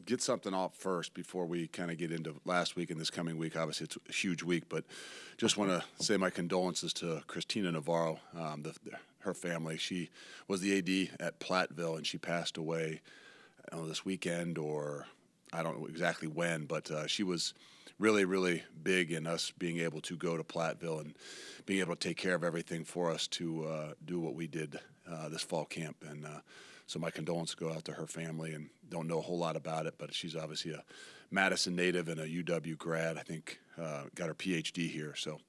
get something off first before we kind of get into last week and this coming week. Obviously, it's a huge week, but just want to say my condolences to Christina Navarro, her family. She was the AD at Platteville, and she passed away this weekend, or I don't know exactly when, but she was really, really big in us being able to go to Platteville and being able to take care of everything for us to do what we did this fall camp. And so my condolences go out to her family, and don't know a whole lot about it, but she's obviously a Madison native and a UW grad. I think got her PhD here. So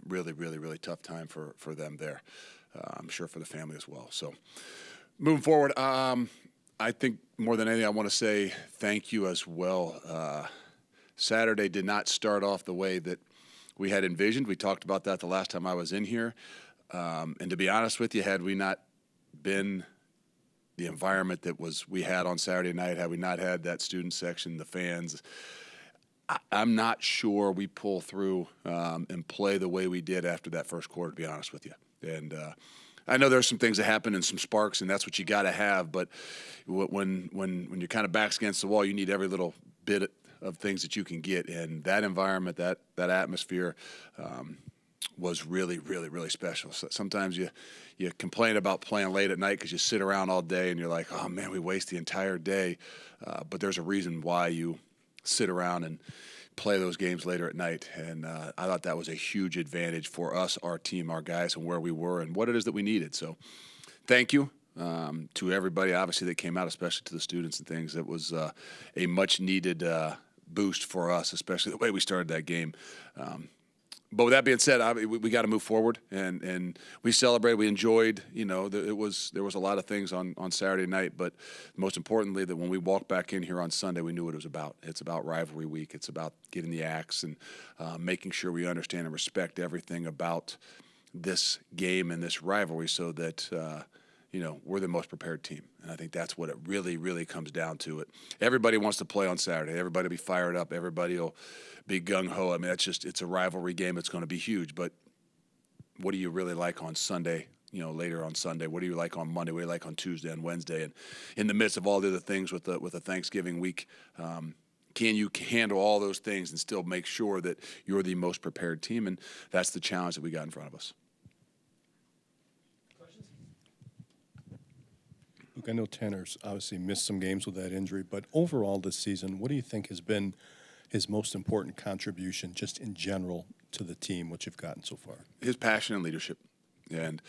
really, really, really tough time for them there. I'm sure for the family as well. So moving forward, I think more than anything, I want to say thank you as well. Saturday did not start off the way that we had envisioned. We talked about that the last time I was in here. And to be honest with you, had we not been the environment that we had on Saturday night, had we not had that student section, the fans, I'm not sure we pull through and play the way we did after that first quarter, to be honest with you. And I know there's some things that happen and some sparks, and that's what you got to have. But when you're kind of backs against the wall, you need every little bit of things that you can get. And that environment, that atmosphere was really, really, really special. So sometimes you complain about playing late at night because you sit around all day and you're like, oh, man, we waste the entire day. But there's a reason why you sit around and play those games later at night. And I thought that was a huge advantage for us, our team, our guys, and where we were and what it is that we needed. So thank you to everybody, obviously, that came out, especially to the students and things. It was a much-needed boost for us, especially the way we started that game. But with that being said, we got to move forward, and we celebrated. We enjoyed. There was a lot of things on Saturday night, but most importantly, that when we walked back in here on Sunday, we knew what it was about. It's about rivalry week. It's about getting the axe and making sure we understand and respect everything about this game and this rivalry, so that we're the most prepared team. And I think that's what it really, really comes down to. Everybody wants to play on Saturday. Everybody will be fired up. Everybody will be gung-ho. I mean, it's a rivalry game. It's going to be huge. But what do you really like on Sunday, later on Sunday? What do you like on Monday? What do you like on Tuesday and Wednesday? And in the midst of all the other things with the Thanksgiving week, can you handle all those things and still make sure that you're the most prepared team? And that's the challenge that we got in front of us. Luke, I know Tanner's obviously missed some games with that injury, but overall this season, what do you think has been his most important contribution just in general to the team, what you've gotten so far? His passion and leadership. And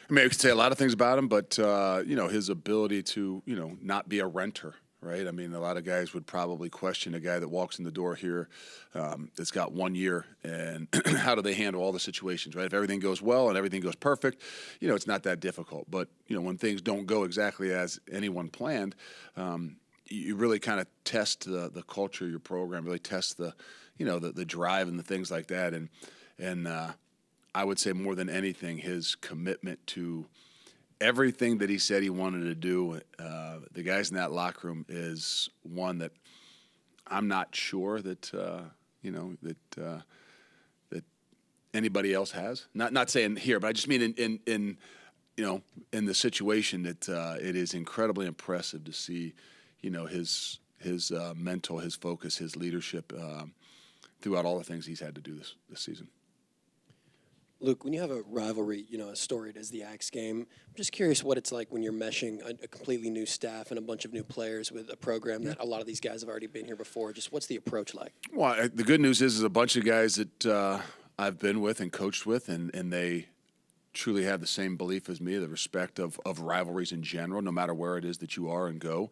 I mean, I could say a lot of things about him, but, his ability to, not be a renter, right? I mean, a lot of guys would probably question a guy that walks in the door here that's got 1 year, and how do they handle all the situations, right? If everything goes well and everything goes perfect, it's not that difficult. But, when things don't go exactly as anyone planned, you really kind of test the culture of your program, really test the drive and the things like that. And I would say more than anything, his commitment to everything that he said he wanted to do, the guys in that locker room, is one that I'm not sure that that anybody else has. Not saying here, but I just mean in the situation that it is incredibly impressive to see, his mental, his focus, his leadership throughout all the things he's had to do this season. Luke, when you have a rivalry, as storied as the Axe game, I'm just curious what it's like when you're meshing a completely new staff and a bunch of new players with a program that a lot of these guys have already been here before. Just what's the approach like? Well, the good news is a bunch of guys that I've been with and coached with, and they truly have the same belief as me, the respect of rivalries in general, no matter where it is that you are and go.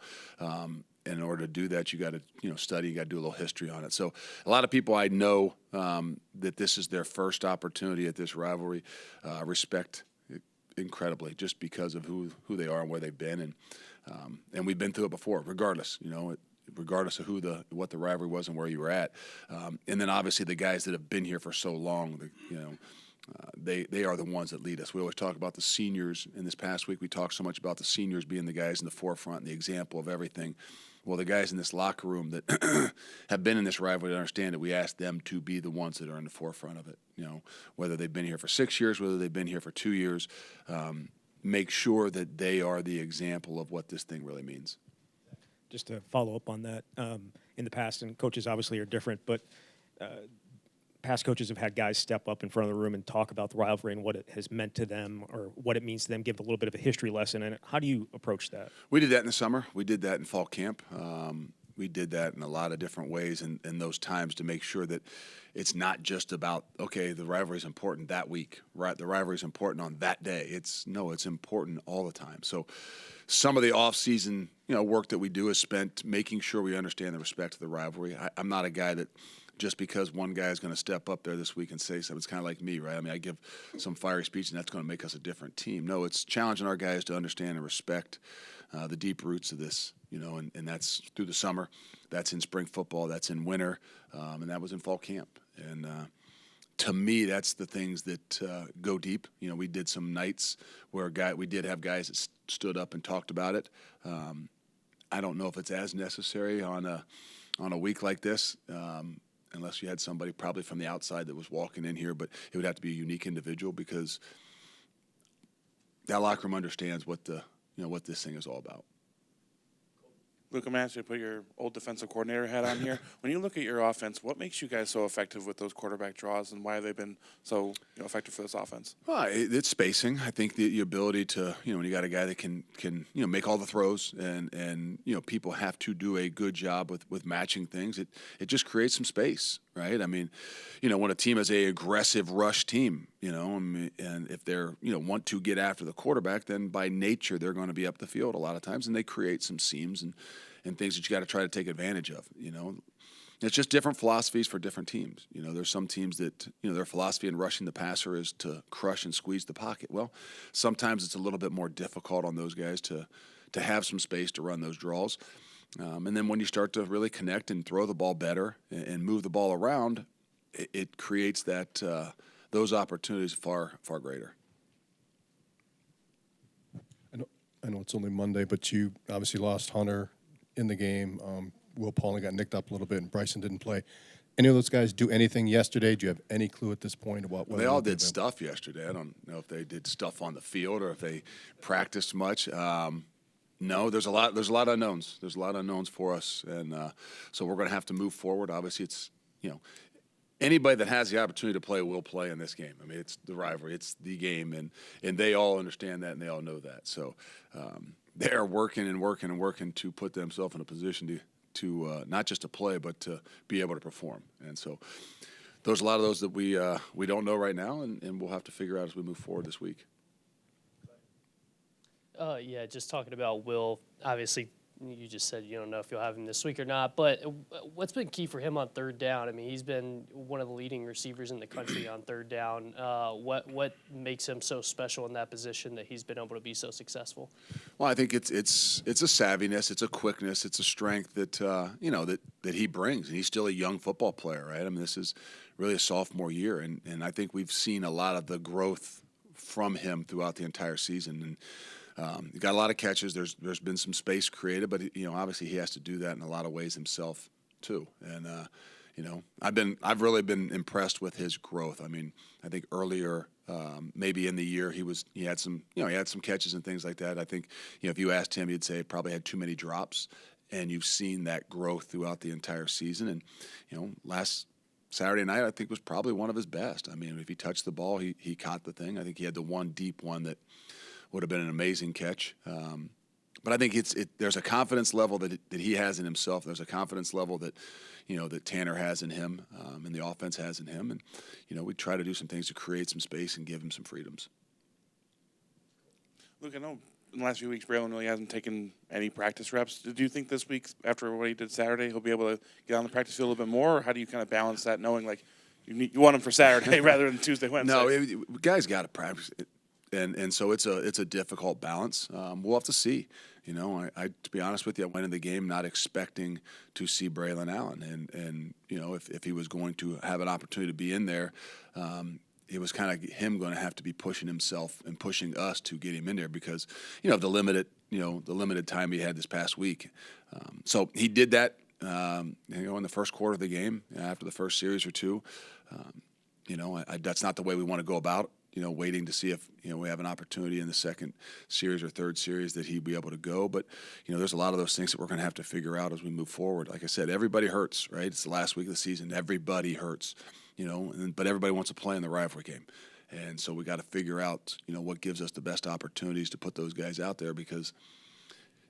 In order to do that, you got to study, you got to do a little history on it. So a lot of people I know that this is their first opportunity at this rivalry, respect incredibly, just because of who they are and where they've been, and we've been through it before, regardless, regardless of what the rivalry was and where you were at. And then obviously the guys that have been here for so long, they are the ones that lead us. We always talk about the seniors. In this past week, we talked so much about the seniors being the guys in the forefront and the example of everything. Well, the guys in this locker room that have been in this rivalry, to understand it, we ask them to be the ones that are in the forefront of it. Whether they've been here for 6 years, whether they've been here for 2 years, make sure that they are the example of what this thing really means. just to follow up on that, in the past, and coaches obviously are different, but past coaches have had guys step up in front of the room and talk about the rivalry and what it has meant to them or what it means to them, give a little bit of a history lesson. And how do you approach that? We did that in the summer. We did that in fall camp. We did that in a lot of different ways in those times to make sure that it's not just about, okay, the rivalry is important that week, right? The rivalry is important on that day. It's important all the time. So some of the off-season, work that we do is spent making sure we understand the respect of the rivalry. I'm not a guy that just because one guy is going to step up there this week and say something. It's kind of like me, right? I mean, I give some fiery speech, and that's going to make us a different team. No, it's challenging our guys to understand and respect the deep roots of this, and that's through the summer. That's in spring football. That's in winter, and that was in fall camp. And to me, that's the things that go deep. We did some nights where we did have guys that stood up and talked about it. I don't know if it's as necessary on a week like this. Unless you had somebody probably from the outside that was walking in here, but it would have to be a unique individual because that locker room understands what this thing is all about. Luke, I'm going to ask you to put your old defensive coordinator hat on here. When you look at your offense, what makes you guys so effective with those quarterback draws, and why have they been so effective for this offense? Well, it's spacing. I think the ability to, when you got a guy that can make all the throws and people have to do a good job with matching things, it just creates some space, right? I mean, when a team is a aggressive rush team, and if they're, want to get after the quarterback, then by nature they're going to be up the field a lot of times, and they create some seams and things that you got to try to take advantage of, It's just different philosophies for different teams. There's some teams that, their philosophy in rushing the passer is to crush and squeeze the pocket. Well, sometimes it's a little bit more difficult on those guys to have some space to run those draws. And then when you start to really connect and throw the ball better and move the ball around, it creates that those opportunities far, far greater. I know it's only Monday, but you obviously lost Hunter in the game. Will Pauling got nicked up a little bit, and Bryson didn't play. Any of those guys do anything yesterday? Do you have any clue at this point about what they all did stuff yesterday? I don't know if they did stuff on the field or if they practiced much. No, there's a lot of unknowns. There's a lot of unknowns for us, and so we're going to have to move forward. Obviously, it's anybody that has the opportunity to play will play in this game. I mean, it's the rivalry, it's the game, and they all understand that and they all know that. So they are working and working and working to put themselves in a position to not just to play but to be able to perform. And so there's a lot of those that we don't know right now, and we'll have to figure out as we move forward this week. Yeah, just talking about Will, obviously you just said you don't know if you'll have him this week or not, but what's been key for him on third down? I mean, he's been one of the leading receivers in the country on third down. What makes him so special in that position that he's been able to be so successful? Well, I think it's a savviness, it's a quickness, it's a strength that that he brings, and he's still a young football player, right? I mean, this is really a sophomore year, and I think we've seen a lot of the growth from him throughout the entire season. And he got a lot of catches. There's been some space created, but obviously he has to do that in a lot of ways himself too. And I've really been impressed with his growth. I mean, I think earlier maybe in the year he had some catches and things like that. I think if you asked him, he'd say he probably had too many drops, and you've seen that growth throughout the entire season. And last Saturday night I think was probably one of his best. I mean, if he touched the ball, he caught the thing. I think he had the one deep one that would have been an amazing catch. But I think there's a confidence level that he has in himself. There's a confidence level that that Tanner has in him, and the offense has in him. And we try to do some things to create some space and give him some freedoms. Look, I know in the last few weeks Braylon really hasn't taken any practice reps. Do you think this week, after what he did Saturday, he'll be able to get on the practice field a little bit more? Or how do you kind of balance that, knowing like you want him for Saturday rather than Tuesday, Wednesday? No, guys got to practice. And so it's a difficult balance. We'll have to see. I to be honest with you, I went in the game not expecting to see Braylon Allen, and if he was going to have an opportunity to be in there, it was kind of him going to have to be pushing himself and pushing us to get him in there because the limited time he had this past week. So he did that. In the first quarter of the game, after the first series or two. That's not the way we want to go about waiting to see if, we have an opportunity in the second series or third series that he'd be able to go. But, there's a lot of those things that we're going to have to figure out as we move forward. Like I said, everybody hurts, right? It's the last week of the season. Everybody hurts, but everybody wants to play in the rivalry game. And so we got to figure out, what gives us the best opportunities to put those guys out there, because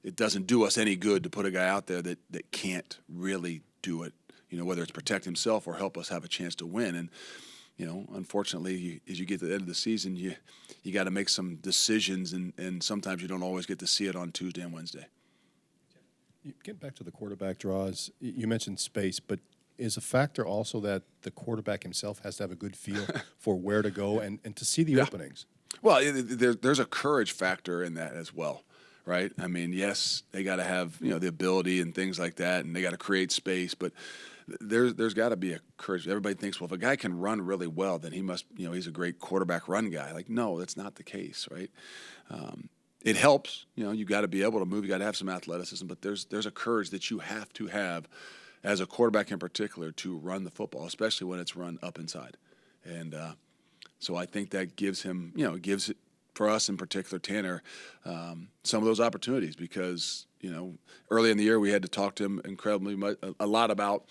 it doesn't do us any good to put a guy out there that can't really do it, whether it's protect himself or help us have a chance to win. And, unfortunately, as you get to the end of the season, you got to make some decisions, and sometimes you don't always get to see it on Tuesday and Wednesday. Getting back to the quarterback draws, you mentioned space, but is a factor also that the quarterback himself has to have a good feel for where to go and to see the openings? Well, there's a courage factor in that as well, right? I mean, yes, they got to have, the ability and things like that, and they got to create space, but there's got to be a courage. Everybody thinks, well, if a guy can run really well, then he must, he's a great quarterback run guy. Like, no, that's not the case, right? It helps, you got to be able to move, you got to have some athleticism, but there's a courage that you have to have as a quarterback in particular to run the football, especially when it's run up inside. And so I think that gives him, gives it, for us in particular, Tanner, some of those opportunities, because, early in the year we had to talk to him a lot about,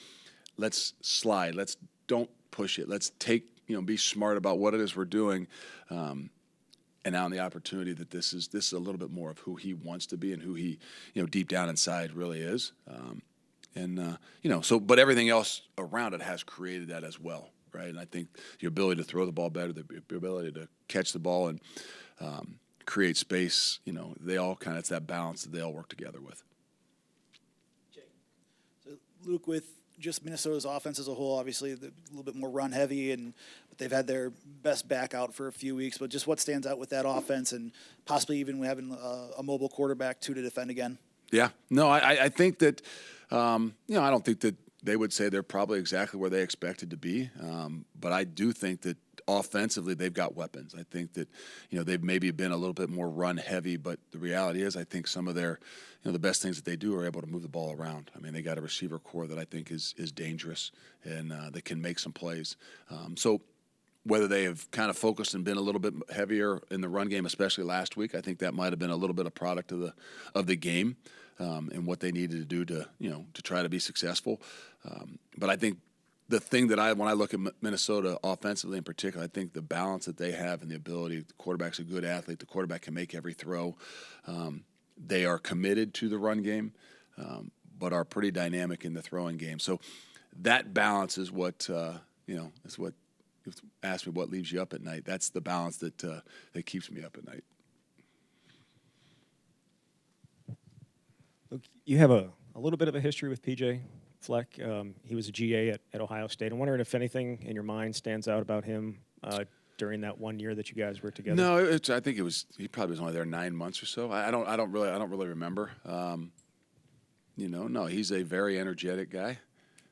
let's slide, don't push it, let's take, be smart about what it is we're doing. And now the opportunity that this is a little bit more of who he wants to be and who he, deep down inside really is. But everything else around it has created that as well, right? And I think the ability to throw the ball better, the ability to catch the ball and create space, they all kind of, it's that balance that they all work together with. So, Luke, with just Minnesota's offense as a whole, obviously a little bit more run heavy, but they've had their best back out for a few weeks. But just what stands out with that offense, and possibly even having a mobile quarterback to defend again? Yeah, no, I think that, I don't think that they would say they're probably exactly where they expected to be. But I do think that offensively they've got weapons. I think that, they've maybe been a little bit more run heavy, but the reality is I think some of their, the best things that they do are able to move the ball around. I mean, they got a receiver core that I think is dangerous and that can make some plays. So whether they have kind of focused and been a little bit heavier in the run game, especially last week, I think that might have been a little bit of product of the game and what they needed to do to try to be successful. But I think the thing that when I look at Minnesota offensively in particular, I think the balance that they have and the ability, the quarterback's a good athlete, the quarterback can make every throw. They are committed to the run game, but are pretty dynamic in the throwing game. So that balance is what, is what, if you ask me what leaves you up at night, that's the balance that keeps me up at night. Look, you have a little bit of a history with PJ Fleck. He was a GA at Ohio State. I'm wondering if anything in your mind stands out about him during that 1 year that you guys were together. No, I think he probably was only there 9 months or so. I don't really remember. No, he's a very energetic guy.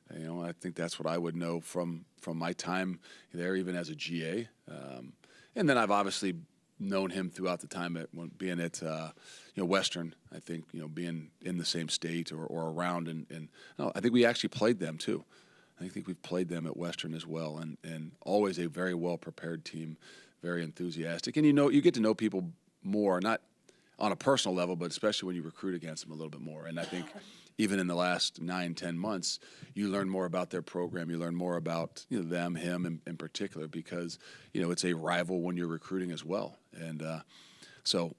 I think that's what I would know from my time there, even as a GA. And then I've obviously known him throughout the time being at Western. I think being in the same state or around, and I think we actually played them too. I think we've played them at Western as well, and always a very well prepared team, very enthusiastic, and you get to know people more, not on a personal level, but especially when you recruit against them a little bit more. And I think even in the last 9-10 months, you learn more about their program. You learn more about them, him in particular, because it's a rival when you're recruiting as well. And so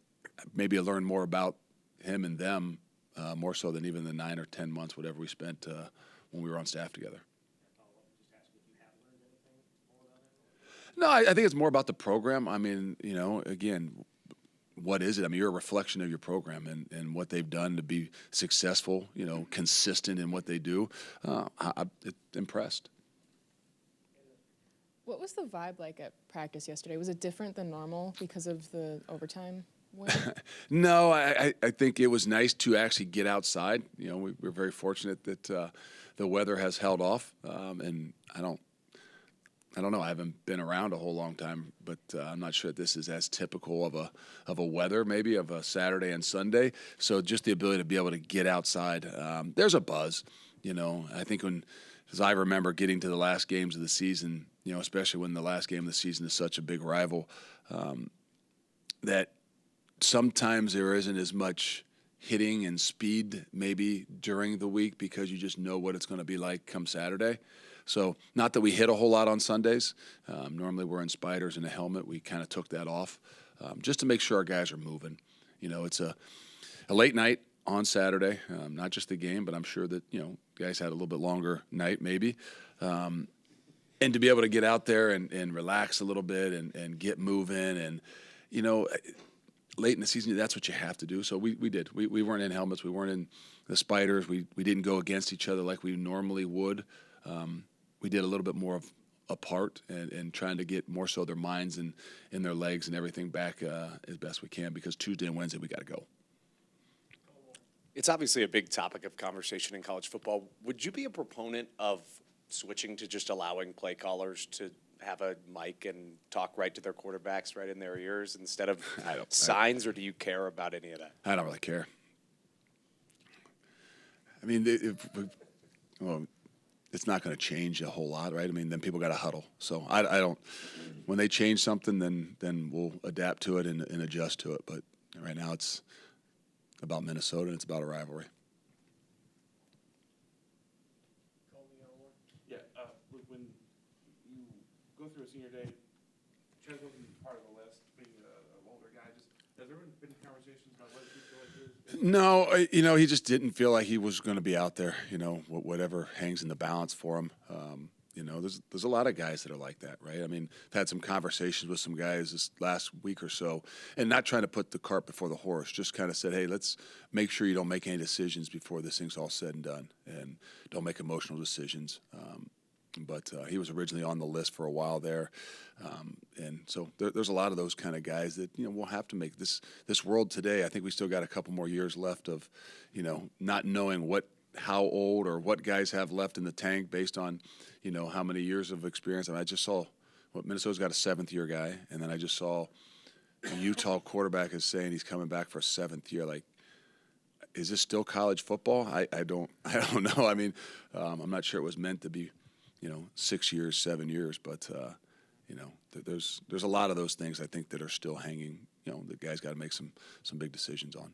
maybe I learned more about him and them more so than even the 9 or 10 months, whatever we spent when we were on staff together. No, I think it's more about the program. I mean, again, what is it? I mean, you're a reflection of your program and what they've done to be successful, consistent in what they do. I'm impressed. What was the vibe like at practice yesterday? Was it different than normal because of the overtime win? No, I think it was nice to actually get outside. We're very fortunate that the weather has held off, and I don't know. I haven't been around a whole long time, but I'm not sure that this is as typical of a weather, maybe of a Saturday and Sunday. So just the ability to be able to get outside, there's a buzz. I think as I remember getting to the last games of the season, especially when the last game of the season is such a big rival, that sometimes there isn't as much hitting and speed maybe during the week because you just know what it's going to be like come Saturday. So not that we hit a whole lot on Sundays. Normally we're in spiders and a helmet. We kind of took that off just to make sure our guys are moving. It's a late night on Saturday, not just the game, but I'm sure that, guys had a little bit longer night maybe. And to be able to get out there and relax a little bit and get moving and, late in the season, that's what you have to do. So we did. We weren't in helmets. We weren't in the spiders. We didn't go against each other like we normally would. We did a little bit more of apart and trying to get more so their minds and their legs and everything back as best we can because Tuesday and Wednesday we got to go. It's obviously a big topic of conversation in college football. Would you be a proponent of switching to just allowing play callers to have a mic and talk right to their quarterbacks right in their ears instead of signs, or do you care about any of that? I don't really care. I mean, it's not going to change a whole lot, right? I mean, then people got to huddle. So I don't. When they change something, then we'll adapt to it and adjust to it. But right now, it's about Minnesota and it's about a rivalry. Yeah, when you go through a senior day, Chad wasn't part of the list, being an older guy. Has there been conversations about what you feel like is? No, he just didn't feel like he was going to be out there. Whatever hangs in the balance for him. There's a lot of guys that are like that, right? I mean, I've had some conversations with some guys this last week or so, and not trying to put the cart before the horse. Just kind of said, hey, let's make sure you don't make any decisions before this thing's all said and done, and don't make emotional decisions. But he was originally on the list for a while there. And so there's a lot of those kind of guys that, we'll have to make this world today. I think we still got a couple more years left of, not knowing how old or what guys have left in the tank based on, how many years of experience. I just saw Minnesota's got a 7th-year guy, and then I just saw the Utah quarterback is saying he's coming back for a 7th year. Like, is this still college football? I don't know. I mean, I'm not sure it was meant to be, 6 years, 7 years, but there's a lot of those things I think that are still hanging. The guys got to make some big decisions on.